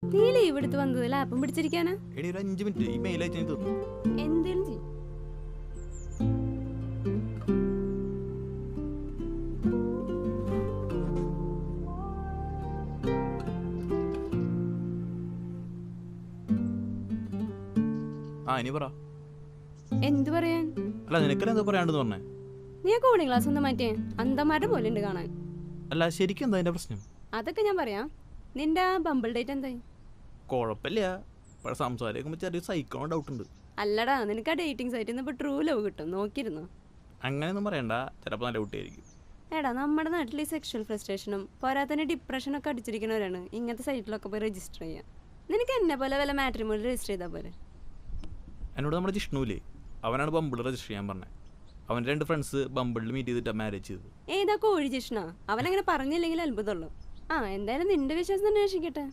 നീ ലീവ് എടുത്ത് വന്നത് ലാപ്പം പിടിച്ചിരിക്കാനാ? എടി ഒരു 5 മിനിറ്റ് ഈ മെയിൽ അയച്ചു തീർന്നു. എന്തേലും ചെയ്യും. ഇനി പറ. എന്ത് പറയാൻ? അല്ല നിനക്കല്ല എന്താ പറയാണ്ടെന്ന് പറഞ്ഞേ? നീ കൂളിംഗ് ഗ്ലാസ് ഒന്ന് മാറ്റിയേ, അന്തമാരുടെ പോലെ ഉണ്ട് കാണാൻ. അല്ല ശരിക്കും എന്താ അതിന്റെ പ്രശ്നം? അതൊക്കെ ഞാൻ പറയാം. നിന്റെ ആ ബമ്പിൾ ഡേറ്റ് എന്തായി? കുഴപ്പമില്ല, പക്ഷെ സംസാരിക്കുമ്പോൾ ചെറിയ സൈക്കോ ഡൗട്ട് ഉണ്ട്. അല്ലടാ, നിനക്ക് ആ ഡേറ്റിംഗ് സൈറ്റിൽ നിന്ന് ഇപ്പോൾ ട്രൂ ലവ് കിട്ടും, നോക്കിയിരുന്നോ? അങ്ങനെയൊന്നും പറയണ്ട, ചിലപ്പോൾ നല്ല കുട്ടിയായിരിക്കും. എടാ, നമ്മുടെ നാട്ടിൽ ഈ സെക്ഷൽ ഫ്രസ്ട്രേഷനും പോരാത്തന്നെ ഡിപ്രഷനൊക്കെ അടിച്ചിരിക്കുന്നവരാണ് ഇങ്ങനത്തെ സൈറ്റിലൊക്കെ പോയി രജിസ്റ്റർ ചെയ്യുക. നിനക്ക് എന്നെ പോലെ വല്ല മാട്രിമോണിയിൽ രജിസ്റ്റർ ചെയ്താൽ പോലെ. എന്നോട് നമ്മുടെ ജിഷ്ണുവില്ലേ, അവനാണ് ബമ്പിൾ രജിസ്റ്റർ ചെയ്യാൻ പറഞ്ഞത്. അവൻ്റെ 2 ഫ്രണ്ട്സ് ബമ്പിളിൽ മീറ്റ് ചെയ്തിട്ടാണ് മാരേജ് ചെയ്തത്. ഏതാ കോഴി ജിഷ്ണ? അവനങ്ങനെ പറഞ്ഞില്ലെങ്കിൽ അത്ഭുതമുള്ളൂ. എന്തായാലും നിന്റെ വിശ്വാസം തന്നെ രക്ഷിക്കട്ടെ.